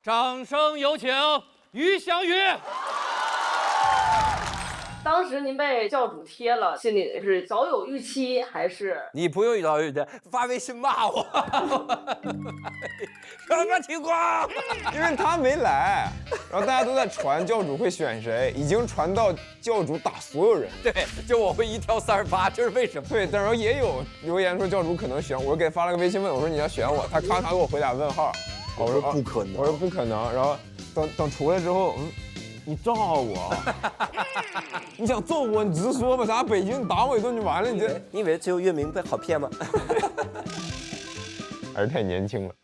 掌声有请于翔宇。当时您被教主贴了，心里是早有预期还是？你不用早有预期，发微信骂我，什么情况？因为他没来，然后大家都在传教主会选谁，已经传到教主打所有人。对，就我会1挑38，这是为什么？对，但是也有留言说教主可能选我，给他发了个微信问我说你要选我，他咔咔给我回俩问号，我说不可能，我说不可能，然后等出来之后，你炸我，你想揍我你直说吧，咱北京你打我一顿就完了，你以为只有岳明好骗吗？还是太年轻了。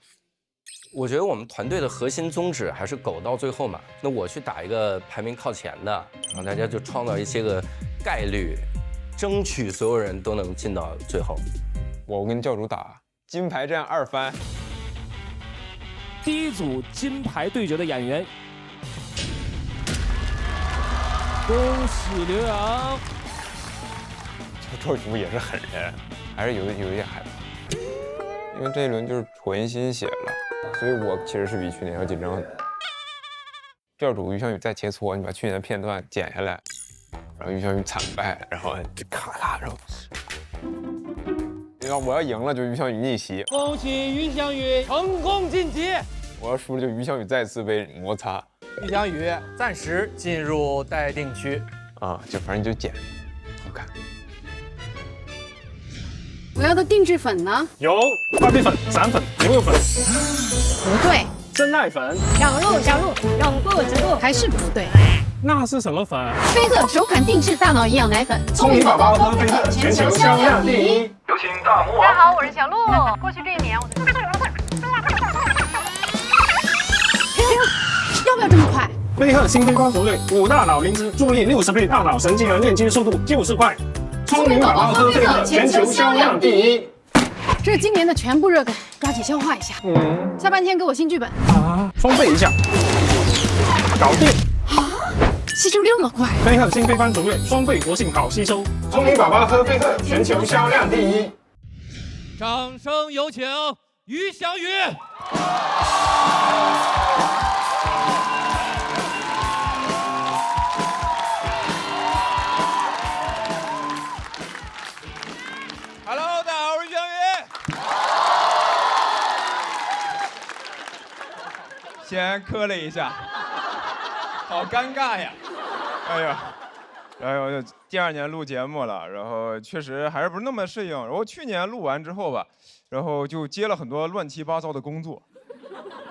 我觉得我们团队的核心宗旨还是苟到最后嘛。那我去打一个排名靠前的，然后大家就创造一些个概率，争取所有人都能进到最后。我跟教主打金牌战2番。第一组金牌对决的演员，恭喜刘洋。教主也是狠人，还是有一点害怕，因为这一轮就是重新写了，所以我其实是比去年要紧张很多。教主于翔宇再切磋，你把去年的片段剪下来，然后于翔宇惨败，然后就咔咔，然后我要赢了就于翔宇逆袭，恭喜于翔宇成功晋级。我要输了就于翔宇再次被摩擦。于翔宇暂时进入待定区啊，就反正就剪，好看。我要的定制粉呢？有花贝粉、散粉、牛肉粉。不对，真爱粉。绕路，永不直路，还是不对。那是什么粉？飞鹤首款定制大脑营养奶粉，聪明宝宝喝飞鹤，全球销量第一。有请大魔王。大家好，我是小鹿。过去这一年，我的要不要这么快？飞鹤新配方组类5大脑灵芝，助力60倍大脑神经元炼金速度，就是快。聪明宝宝喝飞鹤，全球销量第一。这是今年的全部热梗，抓紧消化一下。下半天给我新剧本啊，丰沛一下，搞定。吸收这么快？飞鹤新配方组类双倍活性，好吸收。聪明宝宝喝飞鹤，全球销量第一。掌声有请于翔宇。Hello， 大家好，我是于翔宇。先磕了一下，好尴尬呀！哎呀，然后第2年录节目了，然后确实还是不是那么适应。然后去年录完之后吧，然后就接了很多乱七八糟的工作，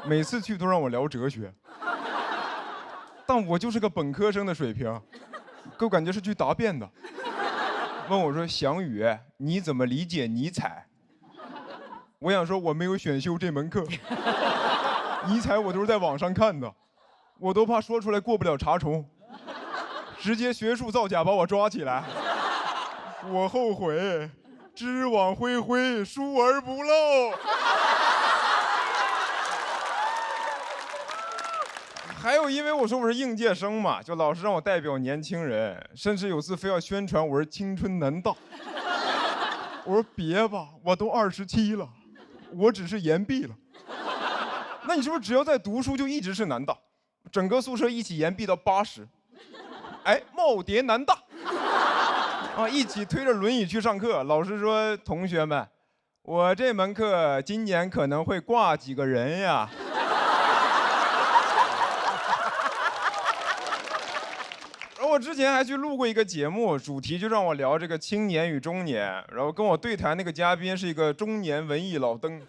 每次去都让我聊哲学，但我就是个本科生的水平，给我感觉是去答辩的。问我说：“翔宇，你怎么理解尼采？”我想说我没有选修这门课，尼采我都是在网上看的，我都怕说出来过不了查重，直接学术造假把我抓起来。我后悔，知网恢恢，疏而不漏。还有，因为我说我是应届生嘛，就老师让我代表年轻人，甚至有次非要宣传我是青春南大。我说别吧，我都27了，我只是延毕了。那你是不是只要在读书就一直是南大？整个宿舍一起延毕到80，哎，耄耋南大，啊，一起推着轮椅去上课。老师说：“同学们，我这门课今年可能会挂几个人呀。”我之前还去录过一个节目，主题就让我聊这个青年与中年，然后跟我对谈那个嘉宾是一个中年文艺老登，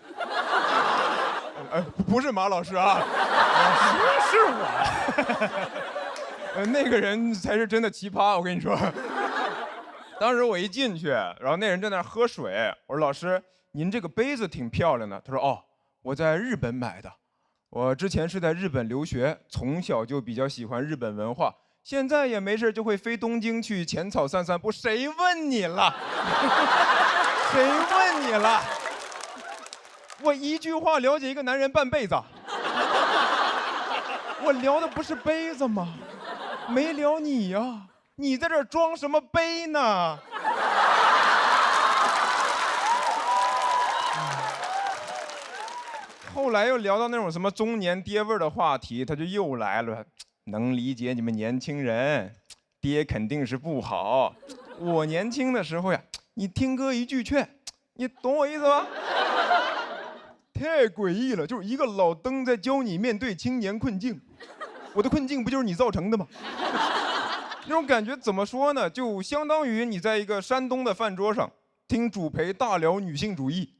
不是马老师啊，是我，那个人才是真的奇葩，我跟你说。当时我一进去，然后那人在那喝水，我说：“老师，您这个杯子挺漂亮的。”他说：“哦，我在日本买的，我之前是在日本留学，从小就比较喜欢日本文化。”现在也没事就会飞东京去浅草散散步，谁问你了？谁问你了？我一句话了解一个男人半辈子。我聊的不是杯子吗？没聊你呀，你在这儿装什么杯呢？后来又聊到那种什么中年爹味儿的话题，他就又来了，能理解你们年轻人，爹肯定是不好。我年轻的时候呀，你听哥一句劝，你懂我意思吗？太诡异了，就是一个老登在教你面对青年困境，我的困境不就是你造成的吗？那种感觉怎么说呢？就相当于你在一个山东的饭桌上听主陪大聊女性主义，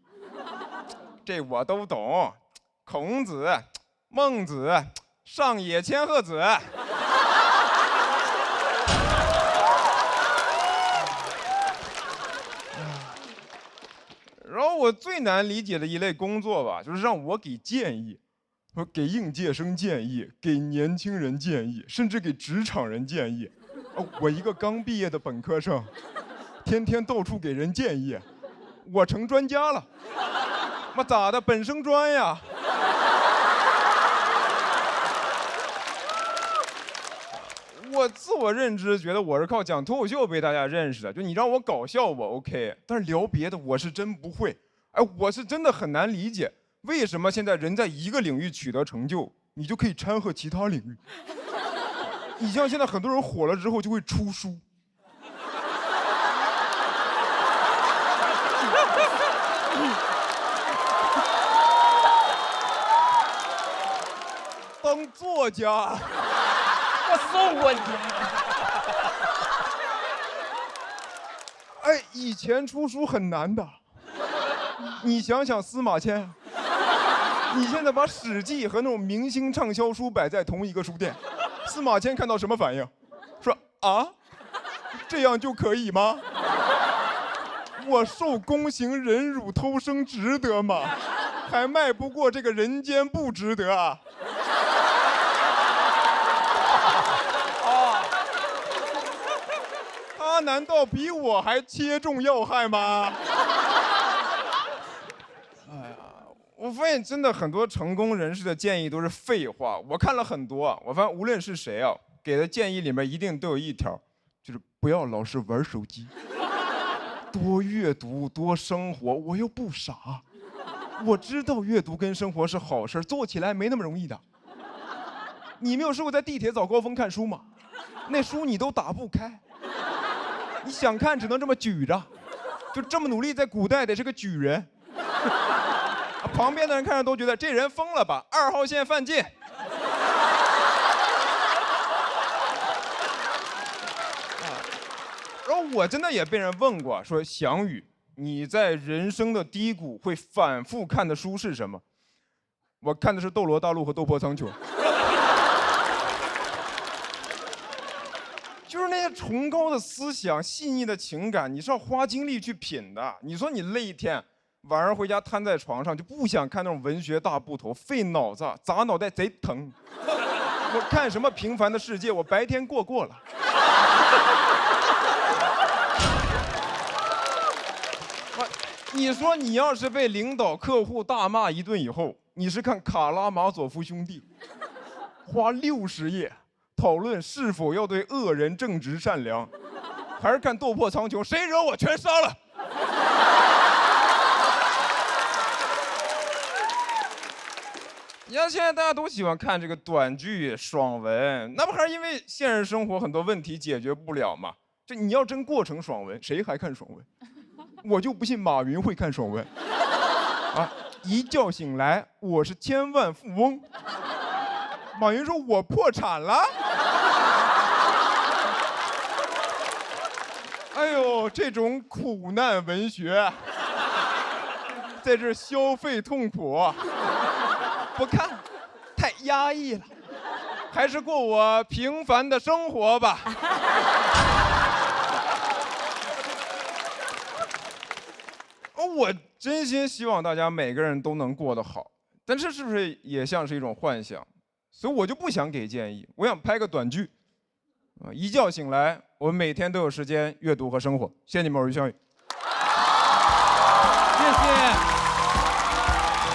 这我都懂。孔子、孟子、上野千鹤子。然后我最难理解的一类工作吧，就是让我给建议，我给应届生建议，给年轻人建议，甚至给职场人建议。我一个刚毕业的本科生，天天到处给人建议，我成专家了。妈咋的？本生专呀！我自我认知觉得我是靠讲脱口秀被大家认识的，就你让我搞笑我 OK， 但是聊别的我是真不会。哎，我是真的很难理解，为什么现在人在一个领域取得成就，你就可以掺和其他领域。你像现在很多人火了之后就会出书。当作家。我送过你。哎，以前出书很难的，你想想司马迁，你现在把《史记》和那种明星畅销书摆在同一个书店，司马迁看到什么反应？说啊，这样就可以吗？我受宫刑忍辱偷生值得吗？还迈不过这个人间不值得啊！他难道比我还切中要害吗？哎呀，我发现真的很多成功人士的建议都是废话。我看了很多，我发现无论是谁啊，给的建议里面一定都有一条，就是不要老是玩手机，多阅读，多生活。我又不傻，我知道阅读跟生活是好事，做起来没那么容易的。你没有试过在地铁早高峰看书吗？那书你都打不开。你想看只能这么举着，就这么努力，在古代得是个举人。旁边的人看着都觉得这人疯了吧，2号线犯禁。然后我真的也被人问过，说翔宇，你在人生的低谷会反复看的书是什么？我看的是《斗罗大陆》和《斗破苍穹》。就是那些崇高的思想、细腻的情感，你是要花精力去品的。你说你累一天，晚上回家瘫在床上，就不想看那种文学大部头，费脑子，砸脑袋贼疼。我看什么《平凡的世界》，我白天过了。你说你要是被领导、客户大骂一顿以后，你是看《卡拉马佐夫兄弟》，花60页。讨论是否要对恶人正直善良，还是看《斗破苍穹》，谁惹我全杀了。你看现在大家都喜欢看这个短剧、爽文，那不还是因为现实生活很多问题解决不了吗？就你要真过成爽文，谁还看爽文？我就不信马云会看爽文。啊，一觉醒来，我是千万富翁。马云说：“我破产了。”哎呦，这种苦难文学，在这消费痛苦，不看，太压抑了，还是过我平凡的生活吧。我真心希望大家每个人都能过得好，但这是不是也像是一种幻想？所以我就不想给建议，我想拍个短剧，一觉醒来，我们每天都有时间阅读和生活。谢谢你们，我是翔宇。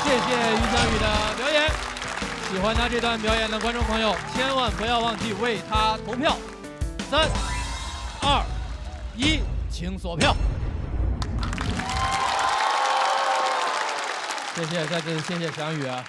谢谢于翔宇的表演。喜欢他这段表演的观众朋友，千万不要忘记为他投票。3、2、1，请锁票。谢谢，再次谢谢翔宇啊！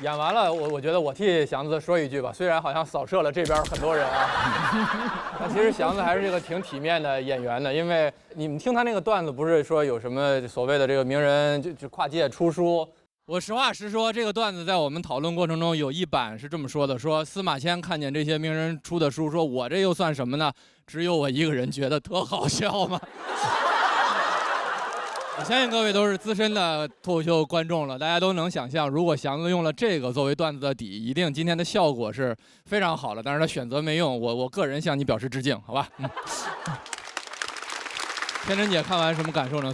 演完了，我觉得我替祥子说一句吧，虽然好像扫射了这边很多人啊，但其实祥子还是个挺体面的演员的，因为你们听他那个段子，不是说有什么所谓的这个名人就跨界出书。我实话实说，这个段子在我们讨论过程中有一版是这么说的：说司马迁看见这些名人出的书，说我这又算什么呢？只有我一个人觉得特好笑吗？我相信各位都是资深的脱口秀观众了，大家都能想象，如果祥子用了这个作为段子的底，一定今天的效果是非常好的。但是他选择没用，我个人向你表示致敬，好吧？天真姐看完什么感受呢？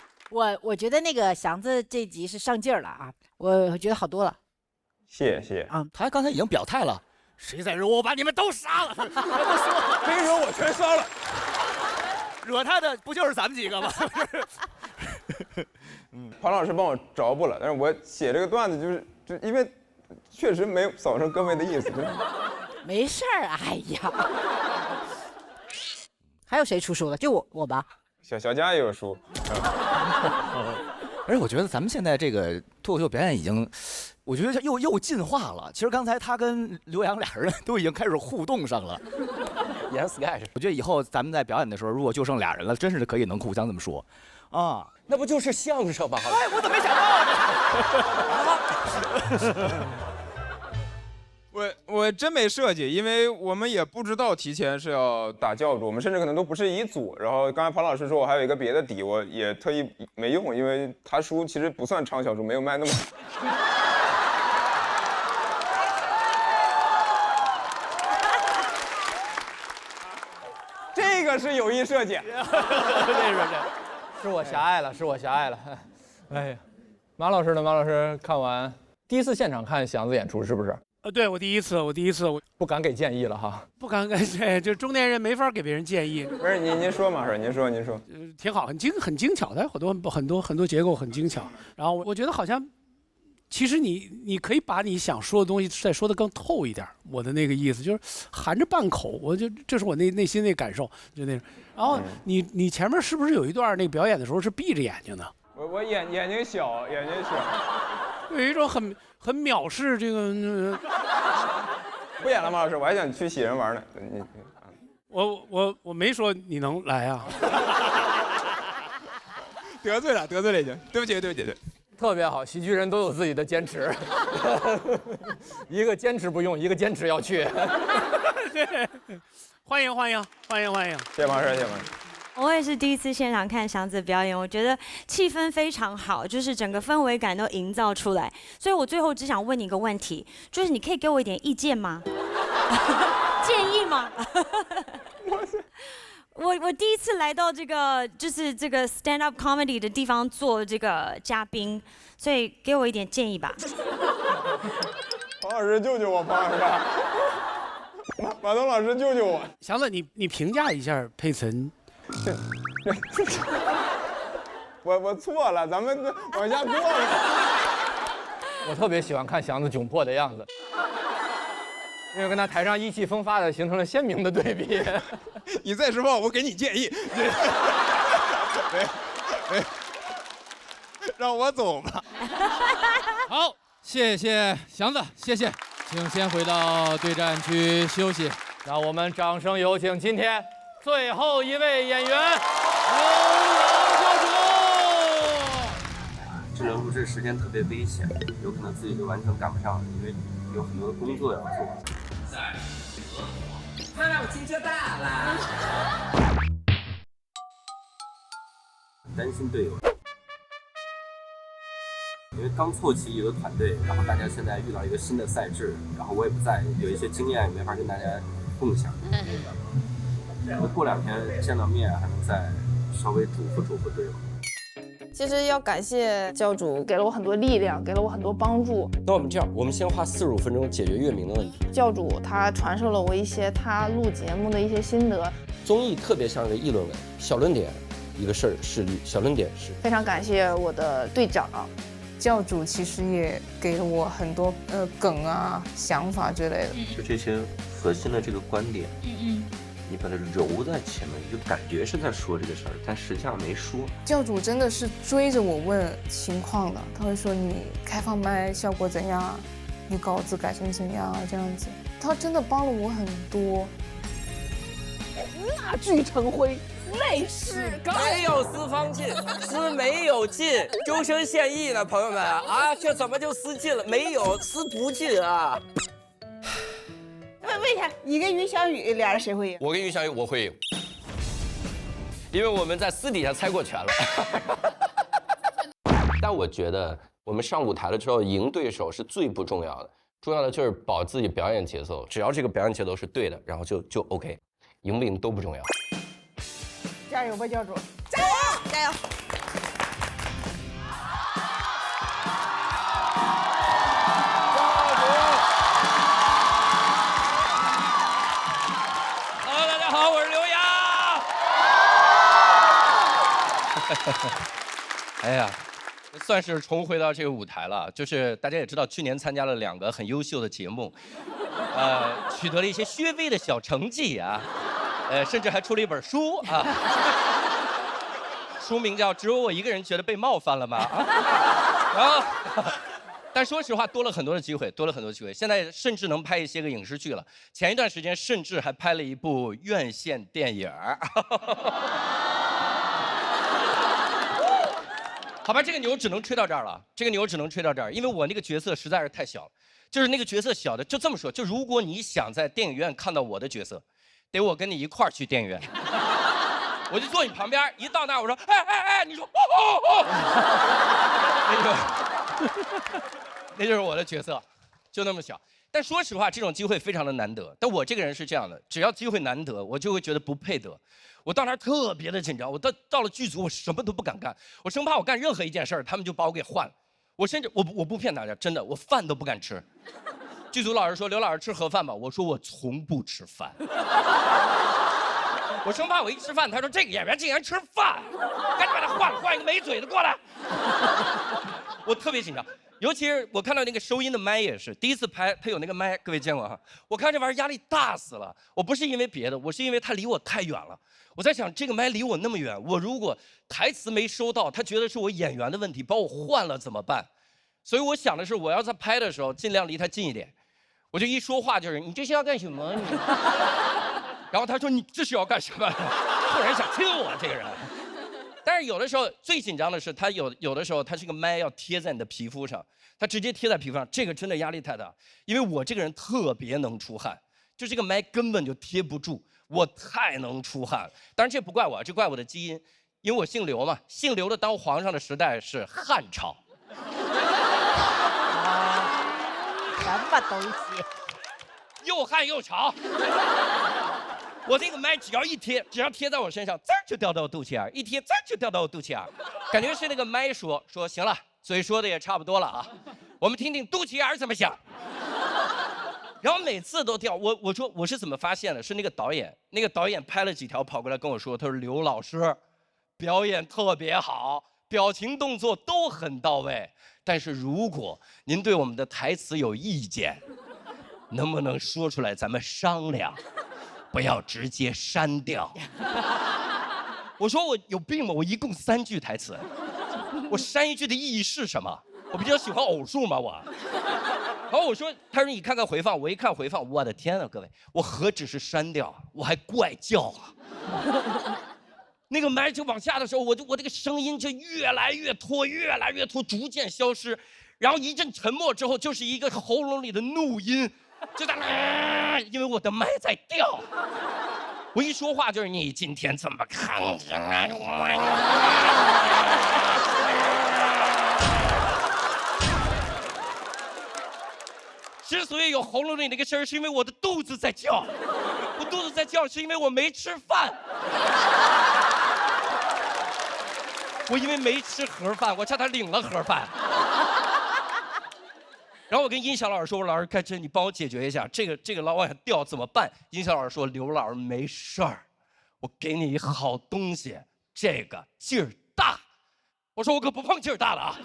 我觉得那个祥子这集是上劲儿了啊，我觉得好多了。谢谢啊，他刚才已经表态了，谁再惹我把你们都杀了，非惹我全杀了，惹他的不就是咱们几个吗？庞老师帮我着补了，但是我写这个段子就因为确实没有扫成各位的意思，没事儿，哎呀，还有谁出书了？就我吧。小佳也有书，而且我觉得咱们现在这个脱口秀表演已经，我觉得又进化了。其实刚才他跟刘洋俩人都已经开始互动上了，演 sketch。我觉得以后咱们在表演的时候，如果就剩俩人了，真是可以能互相这么说，啊，那不就是相声吗？哎，我怎么没想到呢？我真没设计，因为我们也不知道提前是要打教主，我们甚至可能都不是一组。然后刚才庞老师说我还有一个别的底，我也特意没用，因为他书其实不算畅销书，没有卖那么。这个是有意设计，是我狭隘了，是我狭隘了。哎呀，马老师呢？马老师看完第一次现场看祥子演出是不是？对，我第一次，我不敢给建议了哈。不敢对，就中年人没法给别人建议。不是您说马老师，您说，挺好，很精巧的，很多结构很精巧。然后我觉得好像，其实你可以把你想说的东西再说得更透一点。我的那个意思就是含着半口，这是我内心那感受，就那种。然后你前面是不是有一段那个表演的时候是闭着眼睛的？我眼睛小，有一种很藐视这个。不演了，马老师，我还想去喜人玩呢。我没说你能来啊。得罪了已经，对不起。特别好，喜剧人都有自己的坚持，一个坚持不用，一个坚持要去。欢迎！谢谢马老师，我也是第一次现场看祥子表演，我觉得气氛非常好，就是整个氛围感都营造出来。所以我最后只想问你一个问题，就是你可以给我一点意见吗？建议吗？我第一次来到这个就是这个 stand up comedy 的地方做这个嘉宾，所以给我一点建议吧。庞老师救救我，庞老师！马东老师救救我！祥子，你评价一下佩岑。我错了，咱们往下过了。我特别喜欢看祥子窘迫的样子，因为跟他台上意气风发的形成了鲜明的对比。你再说话，我给你建议。让我走吧。好，谢谢祥子，谢谢，请先回到对战区休息。让我们掌声有请今天最后一位演员刘洋教主。这轮录制时间特别危险，有可能自己就完全赶不上，因为有很多的工作要做。他让我进这大了。担心队友，因为刚凑齐一个团队，然后大家现在遇到一个新的赛制，然后我也不在，有一些经验也没法跟大家共享。过2天见到面，还能再稍微嘱咐队友。其实要感谢教主，给了我很多力量，给了我很多帮助。那我们这样，我们先花45分钟解决月明的问题。教主他传授了我一些他录节目的一些心得。综艺特别像一个议论文，小论点一个事例，小论点是。非常感谢我的队长，教主其实也给了我很多梗啊、想法之类的。就这些核心的这个观点，你把它揉在前面，就感觉是在说这个事儿，但实际上没说。教主真的是追着我问情况的，他会说你开放麦效果怎样啊？你稿子改成怎样啊？这样子，他真的帮了我很多。蜡炬成灰，泪始干。没有私方进，私没有进，终身现役呢，朋友们啊，这怎么就私进了？没有私不进啊。问一下，你跟于翔宇俩人谁会赢？我跟于翔宇我会赢，因为我们在私底下猜过拳了。但我觉得我们上舞台了之后，赢对手是最不重要的，重要的就是保自己表演节奏。只要这个表演节奏是对的，然后就 OK， 赢不赢都不重要。加油吧，教主！加油！加油！好，我是刘洋。哎呀，算是重回到这个舞台了。就是大家也知道，去年参加了2个很优秀的节目，取得了一些略微的小成绩啊，甚至还出了一本书啊。书名叫《只有我一个人觉得被冒犯了吗》啊。然后。但说实话，多了很多的机会，现在甚至能拍一些个影视剧了。前一段时间甚至还拍了一部院线电影。好吧，这个牛只能吹到这儿了。因为我那个角色实在是太小了，就是那个角色小的，就这么说，就如果你想在电影院看到我的角色，得我跟你一块儿去电影院。我就坐你旁边，一到那我说，哎，你说哦。那就是我的角色，就那么小。但说实话，这种机会非常的难得。但我这个人是这样的，只要机会难得，我就会觉得不配得。我到那儿特别的紧张，我到了剧组，我什么都不敢干，我生怕我干任何一件事儿，他们就把我给换了。我甚至我不骗大家，真的，我饭都不敢吃。剧组老师说：“刘老师吃盒饭吧。”我说：“我从不吃饭。”我生怕我一吃饭，他说这个演员竟然吃饭，赶紧把他换一个没嘴的过来。我特别紧张。尤其是我看到那个收音的麦也是，第一次拍它有那个麦，各位见过哈？我看这玩意儿压力大死了。我不是因为别的，我是因为它离我太远了。我在想，这个麦离我那么远，我如果台词没收到，他觉得是我演员的问题，把我换了怎么办？所以我想的是，我要在拍的时候尽量离他近一点。我就一说话就是你这是要干什么？你然后他说你这是要干什么？突然想亲我这个人。但是有的时候最紧张的是，他有的时候他这个麦要贴在你的皮肤上，他直接贴在皮肤上，这个真的压力太大。因为我这个人特别能出汗，就这个麦根本就贴不住，我太能出汗了。当然这不怪我，这怪我的基因，因为我姓刘嘛，姓刘的当皇上的时代是汉朝。什么东西？又汗又潮。我这个麦只要贴在我身上，滋儿就掉到我肚脐眼，一贴滋儿就掉到我肚脐眼，感觉是那个麦说行了，嘴说的也差不多了啊，我们听听肚脐眼怎么想。然后每次都掉，我说我是怎么发现的？是那个导演拍了几条跑过来跟我说，他说刘老师，表演特别好，表情动作都很到位，但是如果您对我们的台词有意见，能不能说出来咱们商量？不要直接删掉。我说我有病吗？我一共3句台词，我删1句的意义是什么？我比较喜欢偶数嘛我。然后我说，他说你看看回放，我一看回放，我的天呐，各位，我何止是删掉，我还怪叫啊。那个麦就往下的时候，我这个声音就越来越拖，逐渐消失，然后一阵沉默之后，就是一个喉咙里的怒音。就在因为我的麦在掉，我一说话就是你今天怎么看着之所以有喉咙里那个声，是因为我的肚子在叫，我肚子在叫是因为我没吃饭，我因为没吃盒饭，我叫他领了盒饭。然后我跟音响老师说：“我说老师，看这你帮我解决一下，这个老往下掉怎么办？”音响老师说：“刘老师没事儿，我给你一好东西，这个劲儿大。”我说：“我可不碰劲儿大的啊！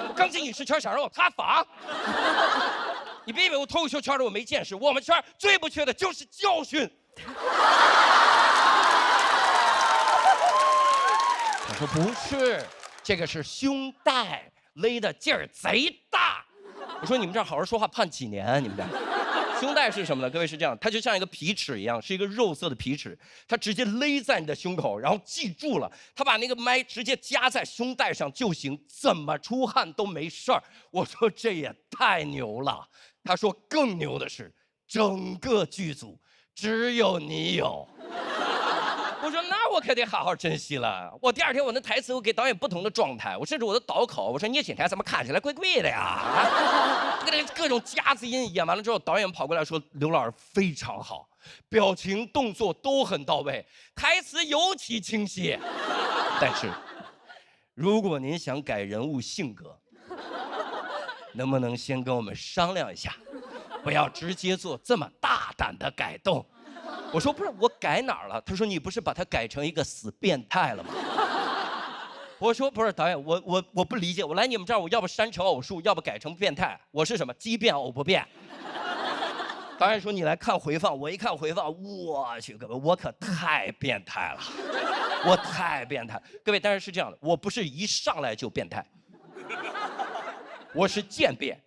我刚进影视圈，想让我塌房。你别以为我脱口秀圈的我没见识，我们圈最不缺的就是教训。我说不是，这个是胸带勒的劲儿贼大。我说你们这儿好好说话，判几年啊？你们这儿？胸带是什么呢？各位是这样，它就像一个皮尺一样，是一个肉色的皮尺，它直接勒在你的胸口，然后记住了，它把那个麦直接夹在胸带上就行，怎么出汗都没事儿。我说这也太牛了。他说更牛的是，整个剧组只有你有。我说那我可得好好珍惜了。我第二天我那台词我给导演不同的状态，我甚至我的导口，我说你今天怎么看起来怪怪的呀？啊，各种夹子音演完了之后，导演跑过来说刘老师非常好，表情动作都很到位，台词尤其清晰。但是如果您想改人物性格，能不能先跟我们商量一下，不要直接做这么大胆的改动？我说不是，我改哪儿了？他说你不是把他改成一个死变态了吗？我说不是，导演，我不理解，我来你们这儿，我要不删成偶数，要不改成变态，我是什么？奇变偶不变。导演说你来看回放，我一看回放，我去，各位，我可太变态了，我太变态。各位，但是是这样的，我不是一上来就变态，我是渐变。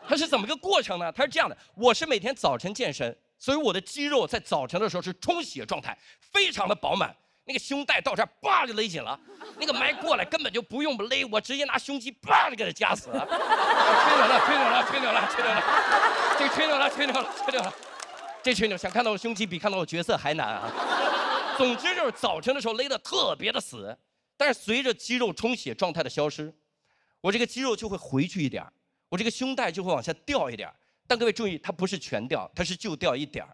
它是怎么个过程呢？它是这样的，我是每天早晨健身，所以我的肌肉在早晨的时候是充血状态，非常的饱满。那个胸带到这儿，叭就勒紧了，那个麦过来根本就不用勒，我直接拿胸肌叭就给它夹死了。吹牛了，吹牛了，吹牛了，吹牛了，这吹牛了，吹牛了，吹牛了，这吹牛，想看到我胸肌比看到我角色还难啊！总之就是早晨的时候勒得特别的死，但是随着肌肉充血状态的消失，我这个肌肉就会回去一点，我这个胸带就会往下掉一点。但各位注意，它不是全掉，它是就掉一点。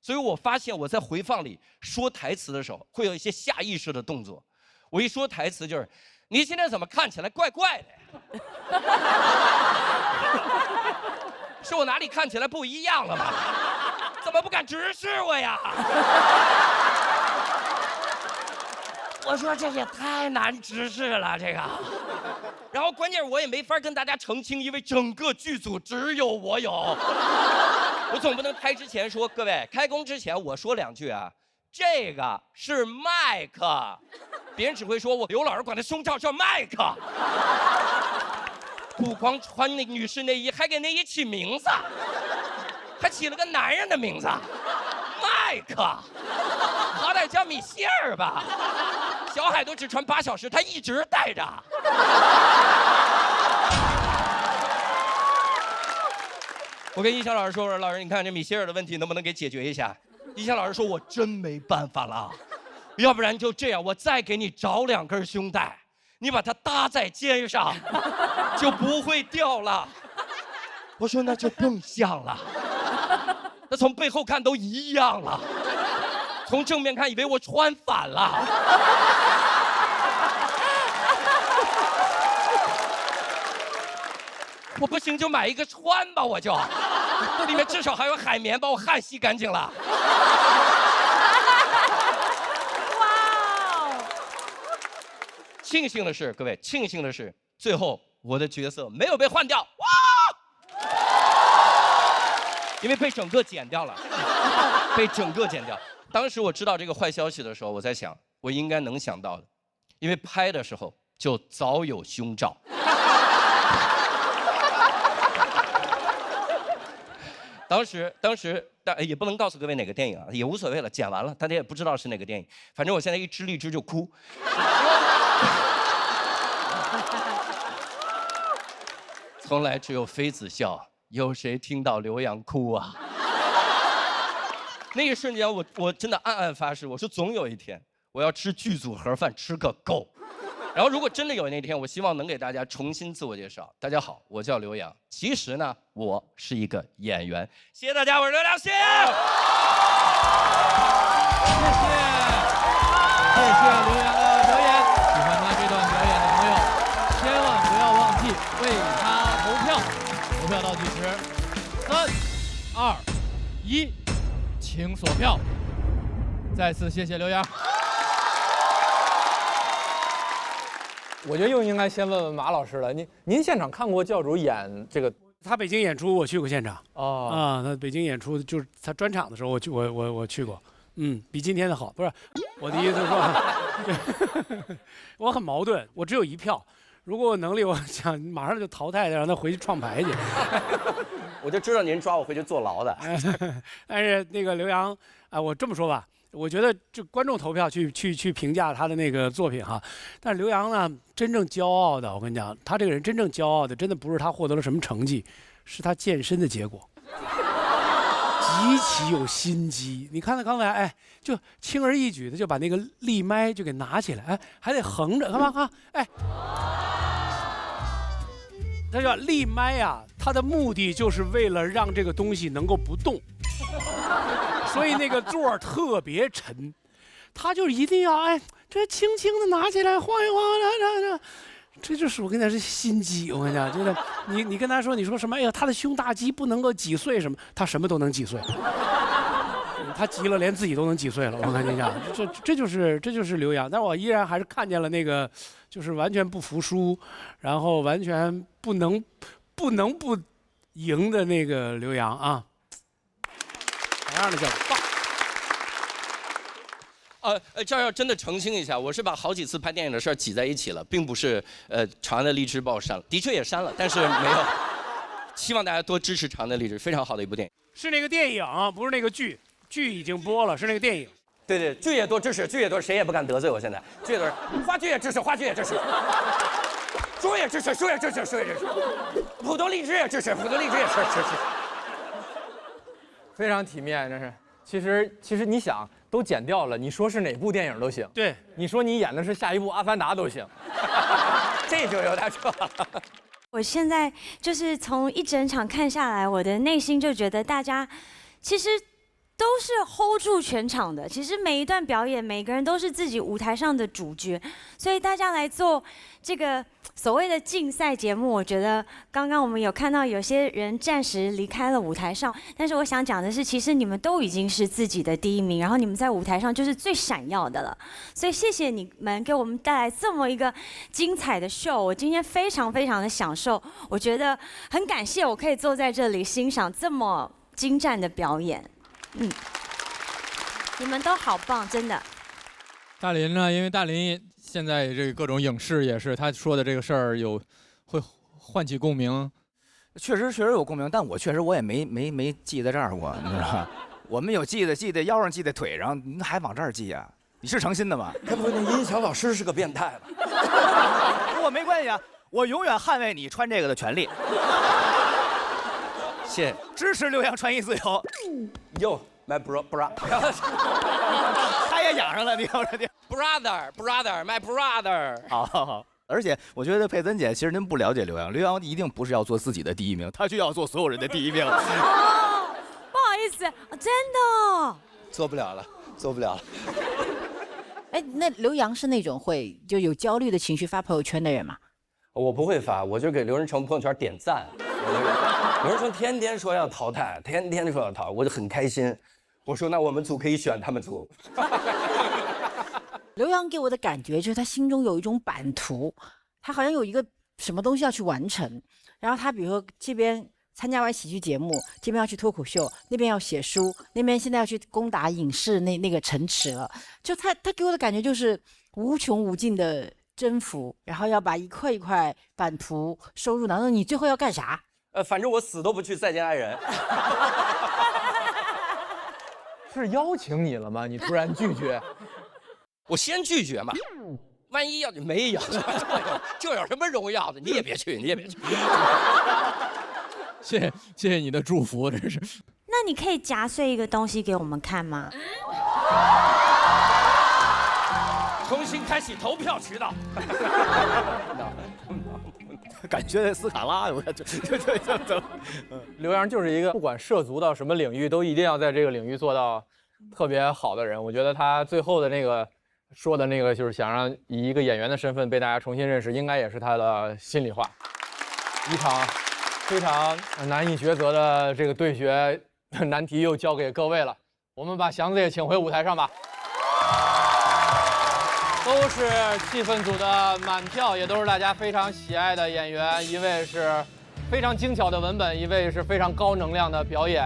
所以我发现我在回放里说台词的时候，会有一些下意识的动作。我一说台词就是“你现在怎么看起来怪怪的呀？”是我哪里看起来不一样了吗？怎么不敢直视我呀？我说这也太难直视了，这个。然后关键我也没法跟大家澄清，因为整个剧组只有我有。我总不能开之前说，各位开工之前我说两句啊，这个是麦克，别人只会说我刘老师管他胸罩叫麦克。不光穿那女士内衣，还给内衣起名字，还起了个男人的名字，麦克，好歹叫米歇尔吧。小海都只穿8小时，他一直带着。我跟一翔老师说，我说老师，你看这米歇尔的问题能不能给解决一下？一翔老师说，我真没办法了，要不然就这样，我再给你找2根胸带，你把它搭在肩上，就不会掉了。我说那就更像了，那从背后看都一样了，从正面看以为我穿反了。我不行就买一个穿吧，我就，里面至少还有海绵把我汗吸干净了。哇！庆幸的是，各位，庆幸的是，最后我的角色没有被换掉，哇！因为被整个剪掉了，被整个剪掉。当时我知道这个坏消息的时候，我在想，我应该能想到的，因为拍的时候就早有胸罩。当时，但也不能告诉各位哪个电影啊，也无所谓了，剪完了，大家也不知道是哪个电影。反正我现在一支荔枝就哭。从来只有妃子笑，有谁听到刘洋哭啊？那一瞬间，我真的暗暗发誓，我说总有一天我要吃剧组盒饭吃个够。然后如果真的有那天，我希望能给大家重新自我介绍。大家好，我叫刘洋，其实呢，我是一个演员。谢谢大家，我是刘洋，谢谢。谢谢刘洋的表演，喜欢他这段表演的朋友，千万不要忘记为他投票。投票倒计时，3、2、1，请锁票。再次谢谢刘洋。我觉得又应该先问问马老师了，您现场看过教主演这个他北京演出我去过现场。哦啊，他北京演出就是他专场的时候我去过。比今天的好。不是，我的意思是说，我很矛盾，我只有1票。如果有能力，我想马上就淘汰他，让他回去创牌去。我就知道您抓我回去坐牢的。但是那个刘洋啊，我这么说吧，我觉得就观众投票去评价他的那个作品哈。但是刘洋呢，真正骄傲的，我跟你讲，他这个人真正骄傲的，真的不是他获得了什么成绩，是他健身的结果。极其有心机，你看他刚才，就轻而易举的就把那个立麦就给拿起来，还得横着，看吧看，他叫立麦呀，他的目的就是为了让这个东西能够不动，所以那个座儿特别沉，他就一定要这轻轻的拿起来晃一晃，来。这就是我跟你讲是心机，我跟你讲，真的，你跟他说，你说什么？哎呀，他的胸大肌不能够挤碎什么？他什么都能挤碎，他急了连自己都能挤碎了。我跟你讲，这就是刘洋，但我依然还是看见了那个，就是完全不服输，然后完全不能不赢的那个刘洋啊，同样的叫棒。这儿要真的澄清一下，我是把好几次拍电影的事儿挤在一起了，并不是长安的荔枝把我删了，的确也删了，但是没有。希望大家多支持长安的荔枝，非常好的一部电影。是那个电影，不是那个剧，剧已经播了，是那个电影。对，剧也多支持，剧也多，谁也不敢得罪我。现在剧也多，话剧也支持，话剧也支持，书也支持，书也支持，书也支持，普通荔枝也支持，普通荔枝也支持，非常体面，真是。其实你想，都剪掉了，你说是哪部电影都行。对，你说你演的是下一部《阿凡达》都行，这就有点扯了。我现在就是从一整场看下来，我的内心就觉得大家其实都是 hold 住全场的。其实每一段表演，每个人都是自己舞台上的主角，所以大家来做这个所谓的竞赛节目，我觉得刚刚我们有看到有些人暂时离开了舞台上，但是我想讲的是，其实你们都已经是自己的第一名，然后你们在舞台上就是最闪耀的了。所以谢谢你们给我们带来这么一个精彩的秀，我今天非常非常的享受，我觉得很感谢我可以坐在这里欣赏这么精湛的表演。你们都好棒，真的。大林呢？因为大林现在这个各种影视也是，他说的这个事儿会唤起共鸣。确实有共鸣，但我也没系在这儿过，你知道吧？我们有系在腰上，系在腿上，你还往这儿系啊？你是诚心的吗？该不会那音响老师是个变态吧？跟我没关系啊，我永远捍卫你穿这个的权利。谢谢，支持刘洋穿衣自由。哟，my bro， 他也养上了，你看这 brother，my brother。好。而且我觉得佩森姐，其实您不了解刘洋，刘洋一定不是要做自己的第一名，他就要做所有人的第一名。不好意思，真的。做不了了。那刘洋是那种会就有焦虑的情绪发朋友圈的人吗？我不会发，我就给刘仁成朋友圈点赞。刘仁成天天说要淘汰，天说要淘汰，我就很开心。我说那我们组可以选他们组。刘洋给我的感觉就是他心中有一种版图，他好像有一个什么东西要去完成。然后他比如说这边参加完喜剧节目，这边要去脱口秀，那边要写书，那边现在要去攻打影视那个城池了。就他给我的感觉就是无穷无尽的征服，然后要把一块一块版图收入囊中。你最后要干啥？反正我死都不去再见爱人。是邀请你了吗？你突然拒绝？我先拒绝嘛，万一要你没有，这有什么荣耀的？你也别去。谢谢你的祝福，真是。那你可以夹碎一个东西给我们看吗？重新开启投票渠道。感觉斯卡拉，我就刘洋就是一个不管涉足到什么领域，都一定要在这个领域做到特别好的人。我觉得他最后的那个说的那个，就是想让以一个演员的身份被大家重新认识，应该也是他的心里话。一场非常难以抉择的这个对决难题又交给各位了，我们把祥子也请回舞台上吧。都是气氛组的满票，也都是大家非常喜爱的演员。一位是非常精巧的文本，一位是非常高能量的表演。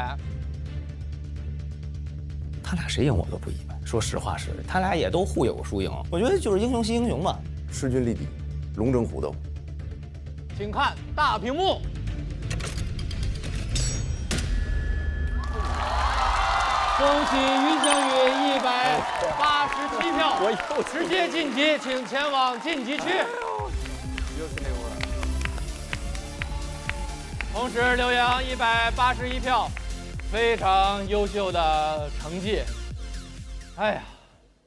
他俩谁赢我都不意外，说实话是，他俩也都互有输赢。我觉得就是英雄惜英雄嘛，势均力敌，龙争虎斗。请看大屏幕。恭喜于翔宇187票，直接晋级，请前往晋级区。又是那味儿。同时，刘洋181票，非常优秀的成绩。哎呀，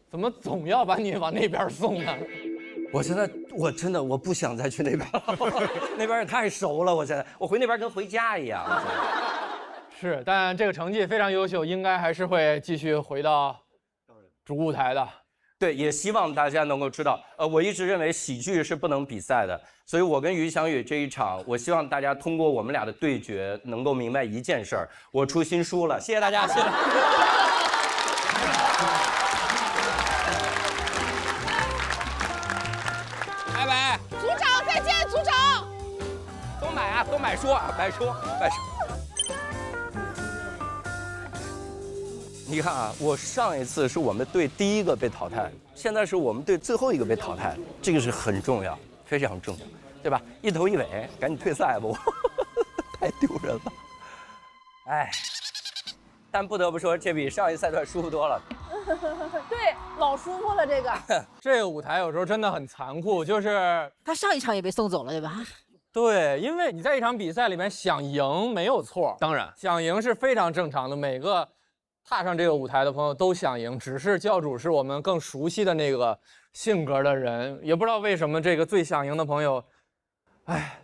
怎么总要把你往那边送呢？我真的我不想再去那边了，那边也太熟了。我回那边跟回家一样。是，但这个成绩非常优秀，应该还是会继续回到主舞台的。对，也希望大家能够知道，我一直认为喜剧是不能比赛的，所以我跟于翔宇这一场，我希望大家通过我们俩的对决，能够明白一件事儿：我出新书了。谢谢大家，谢谢。拜拜。组长再见，组长。都买啊，都买书啊，买书，买书。你看啊，我上一次是我们队第一个被淘汰，现在是我们队最后一个被淘汰，这个是很重要，非常重要，对吧？一头一尾，赶紧退赛吧，太丢人了。哎，但不得不说，这比上一赛段舒服多了。对，老舒服了这个。这个舞台有时候真的很残酷，就是他上一场也被送走了，对吧？对，因为你在一场比赛里面想赢没有错，当然想赢是非常正常的，每个踏上这个舞台的朋友都想赢，只是教主是我们更熟悉的那个性格的人，也不知道为什么这个最想赢的朋友，哎，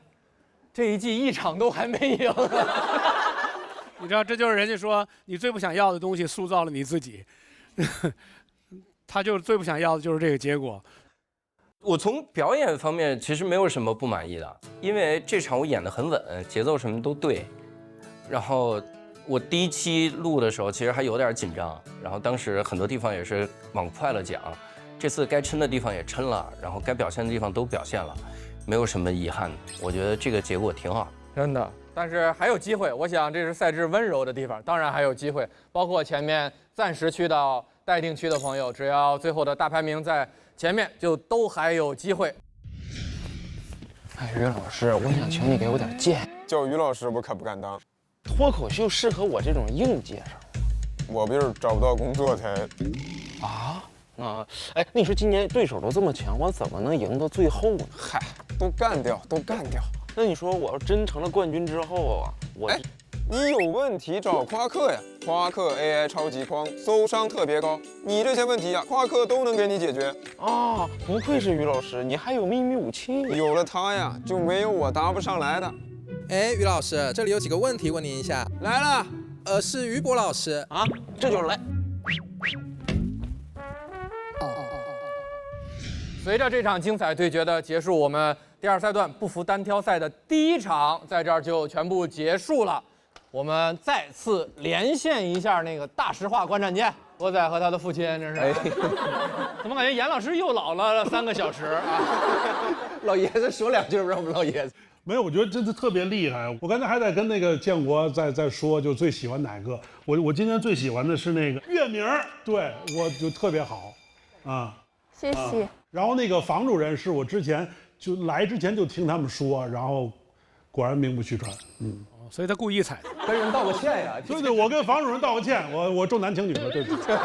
这一季一场都还没赢。你知道，这就是人家说你最不想要的东西塑造了你自己，他就是最不想要的就是这个结果。我从表演方面其实没有什么不满意的，因为这场我演得很稳，节奏什么都对，然后。我第一期录的时候，其实还有点紧张，然后当时很多地方也是往快了讲，这次该抻的地方也抻了，然后该表现的地方都表现了，没有什么遗憾。我觉得这个结果挺好，真的。但是还有机会，我想这是赛制温柔的地方，当然还有机会，包括前面暂时去到待定区的朋友，只要最后的大排名在前面，就都还有机会。哎，于老师，我想请你给我点建议。叫于老师，我可不敢当。脱口秀适合我这种应届生，我不是找不到工作才哎，那你说今年对手都这么强，我怎么能赢到最后呢？嗨，都干掉，都干掉。那你说我要真成了冠军之后啊，你有问题找夸克呀，夸克 AI 超级框，搜商特别高，你这些问题呀，夸克都能给你解决。啊，不愧是于老师，你还有秘密武器。有了它呀，就没有我答不上来的。哎，于老师，这里有几个问题问您一下。来了，是于博老师啊，这就是来。随着这场精彩对决的结束，我们第二赛段不服单挑赛的第一场在这儿就全部结束了。我们再次连线一下那个大实话观战间，波仔和他的父亲，这是。怎么感觉严老师又老了3个小时啊？老爷子说2句，让我们老爷子。没有，我觉得真的特别厉害。我刚才还在跟那个建国在说，就最喜欢哪个。我今天最喜欢的是那个月明，对我就特别好，啊，谢谢。然后那个房主任是我之前就来之前就听他们说，然后果然名不虚传，所以他故意踩的，跟人道个歉呀。对，我跟房主任道个歉，我重男轻女了，对不起。不用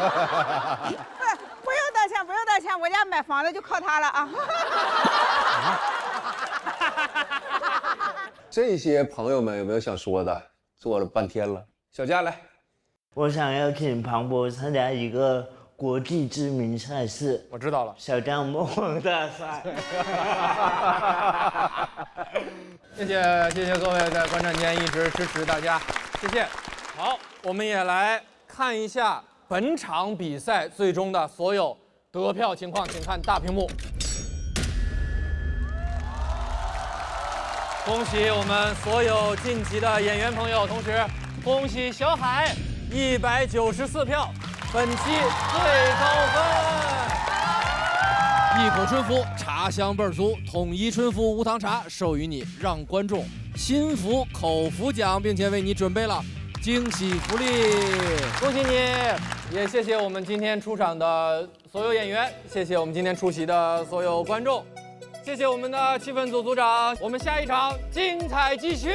道歉，不用道歉，我家买房子就靠他了啊。这些朋友们有没有想说的？做了半天了，小佳来。我想要请庞博参加一个国际知名赛事。我知道了，小将魔王大赛。谢谢各位在观战间一直支持大家，谢谢。好，我们也来看一下本场比赛最终的所有得票情况，请看大屏幕。恭喜我们所有晋级的演员朋友，同时恭喜小海194票，本期最高分。一口春福，茶香倍儿足，统一春福无糖茶授予你，让观众心服口服奖，并且为你准备了惊喜福利。恭喜你！也谢谢我们今天出场的所有演员，谢谢我们今天出席的所有观众，谢谢我们的气氛组组长。我们下一场精彩继续。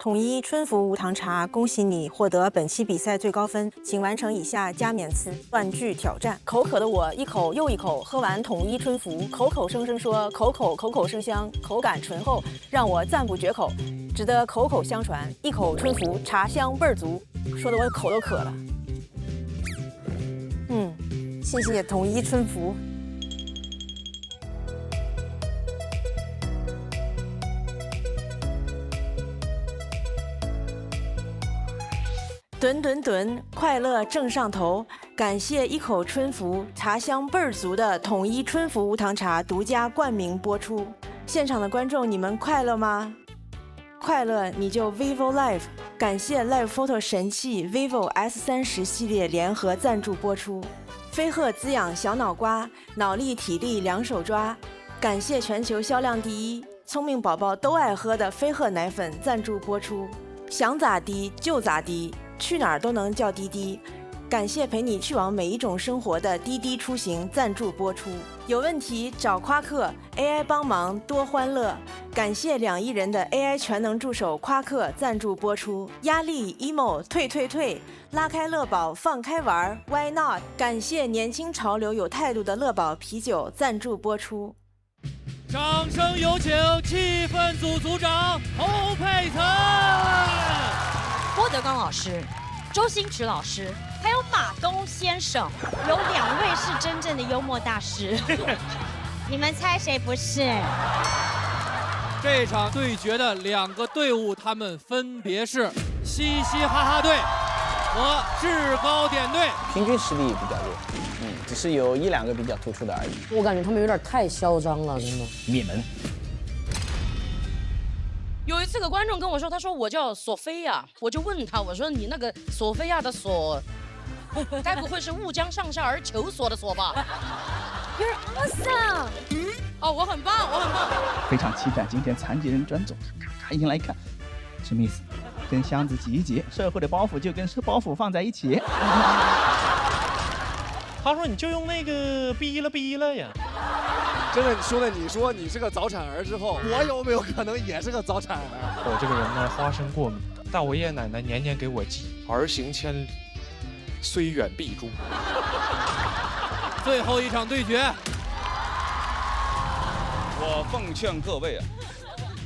统一春福无糖茶，恭喜你获得本期比赛最高分，请完成以下加冕词断句挑战。口渴的我一口又一口喝完统一春福，口口声声说口口声香，口感醇厚，让我赞不绝口，值得口口相传。一口春福，茶香倍儿足，说的我口都渴了。谢谢统一春福。吨，快乐正上头！感谢一口春福，茶香倍儿足的统一春福无糖茶独家冠名播出。现场的观众，你们快乐吗？快乐你就 vivo Live。感谢 Live Photo 神器 vivo S30系列联合赞助播出。飞鹤滋养小脑瓜，脑力体力两手抓。感谢全球销量第一、聪明宝宝都爱喝的飞鹤奶粉赞助播出。想咋滴就咋滴。去哪儿都能叫滴滴，感谢陪你去往每一种生活的滴滴出行赞助播出。有问题找夸克 ，AI 帮忙多欢乐。感谢2亿人的 AI 全能助手夸克赞助播出。压力 emo 退，拉开乐宝放开玩 ，Why not？ 感谢年轻潮流有态度的乐宝啤酒赞助播出。掌声有请气氛组组长侯佩岑。郭德纲老师、周星驰老师，还有马东先生，有2位是真正的幽默大师。你们猜谁不是？这场对决的2个队伍，他们分别是嘻嘻哈哈队和制高点队。平均实力比较弱，只是有1、2个比较突出的而已。我感觉他们有点太嚣张了，真的。灭门。有一次，个观众跟我说，他说我叫索菲亚，我就问他，我说你那个索菲亚的索，该不会是误将上下而求索的索吧 ？You're awesome！ 哦，我很棒。非常期待今天残疾人专总，一起来看，什么意思？跟箱子挤一挤，社会的包袱就跟包袱放在一起。他说你就用那个逼了呀。真的，兄弟，你说你是个早产儿之后，我有没有可能也是个早产儿？我这个人呢，花生过敏，但我爷爷奶奶年年给我寄儿行千里，虽远必诛。最后一场对决，我奉劝各位啊，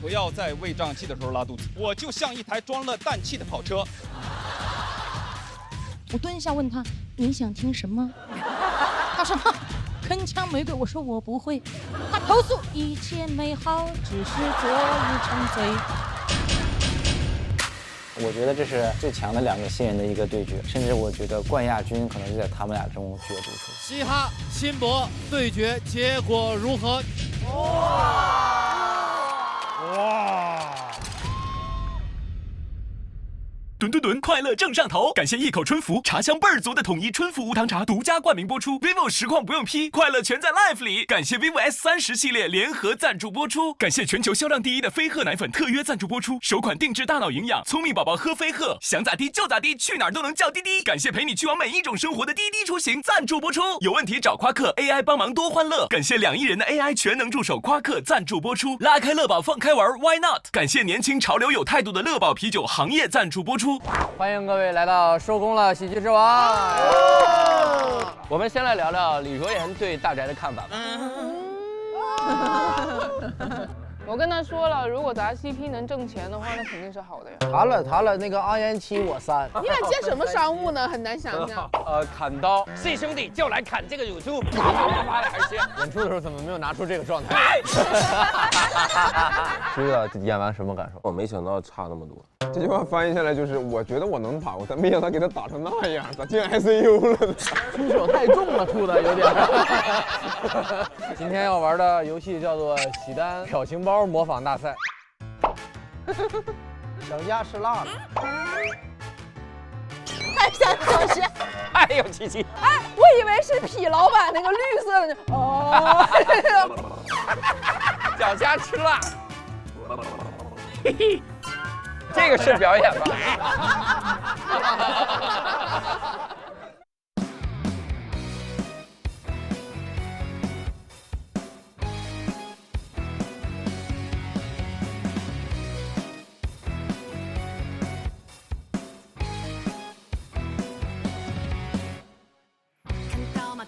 不要在喂胀气的时候拉肚子，我就像一台装了氮气的跑车。我蹲下问他，你想听什么？他说。铿锵玫瑰，我说我不会。他投诉一切美好只是昨日沉醉。我觉得这是最强的2个新人的一个对决，甚至我觉得冠亚军可能就在他们俩中角逐出。嘻哈、辛博对决结果如何？哇！吨，快乐正上头！感谢一口春福，茶香倍儿足的统一春福无糖茶独家冠名播出。vivo 实况不用 P， 快乐全在 Life 里。感谢 vivo S30系列联合赞助播出。感谢全球销量第一的飞鹤奶粉特约赞助播出。首款定制大脑营养，聪明宝宝喝飞鹤，想咋地就咋地，去哪儿都能叫滴滴。感谢陪你去往每一种生活的滴滴出行赞助播出。有问题找夸克 ，AI 帮忙多欢乐。感谢2亿人的 AI 全能助手夸克赞助播出。拉开乐宝放开玩 ，Why not？ 感谢年轻潮流有态度的乐宝啤酒行业赞助播出。欢迎各位来到收工了喜剧之王。我们先来聊聊李卓言对大宅的看法吧。我跟他说了，如果咱 CP 能挣钱的话，那肯定是好的呀。谈了，那个阿元7我3。你俩接什么商务呢？很难想象。砍刀，C 兄弟就来砍这个乳猪，啪的还是切。演出的时候怎么没有拿出这个状态？这个演完什么感受？我没想到差那么多。这句话翻译下来就是，我觉得我能打，但没想到给他打成那样，咋进 ICU 了呢？出手太重了，出的有点。今天要玩的游戏叫做喜丹表情包模仿大赛。小鸭是辣的。看一下首先。哎呦，琪琪，哎，我以为是痞老板那个绿色的，哦，脚下吃辣，嘿嘿，这个是表演吧？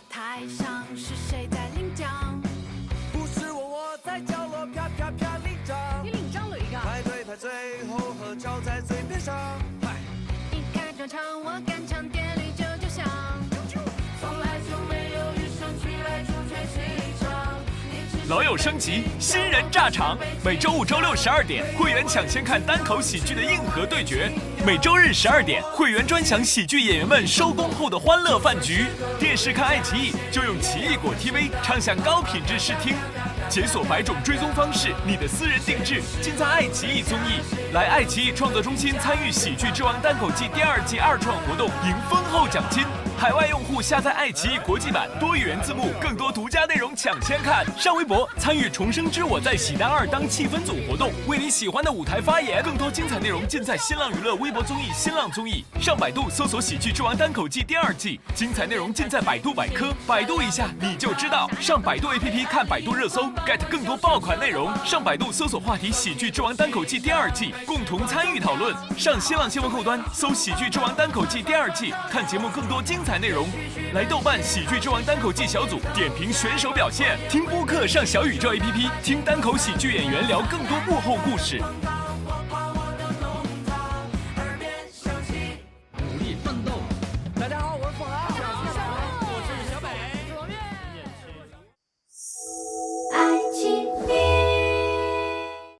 台上是谁在领奖？不是我在角落啪啪啪领奖。你领奖了一个？排队排最后，合照在最边上。嗨，一开专场我赶场，店里就响。从来就没有与生俱来出全新一场。老友升级，新人炸场，每周5、周6 12点，会员抢先看单口喜剧的硬核对决；每周日12点，会员专享喜剧演员们收工后的欢乐饭局。电视看爱奇艺就用奇异果 TV 畅享高品质视听，解锁100种追踪方式，你的私人定制尽在爱奇艺综艺。来爱奇艺创作中心参与喜剧之王单口季第2季2创活动，赢丰厚奖金。海外用户下载爱奇艺国际版，多语言字幕，更多独家内容抢先看。上微博参与重生之我在喜单2当气氛组活动，为你喜欢的舞台发言。更多精彩内容尽在新浪娱乐微博综艺、新浪综艺。上百度搜索喜剧之王单口季第2季，精彩内容尽在百度百科，百度一下你就知道。上百度 APP 看百度热搜 ，get 更多爆款内容。上百度搜索话题喜剧之王单口季第2季，共同参与讨论。上新浪新闻后端搜喜剧之王单口季第2季，看节目更多精彩内容。来豆瓣喜剧之王单口季小组点评选手表现，听播客上小宇宙 APP 听单口喜剧演员聊更多幕后故事。努力奋斗。大家好，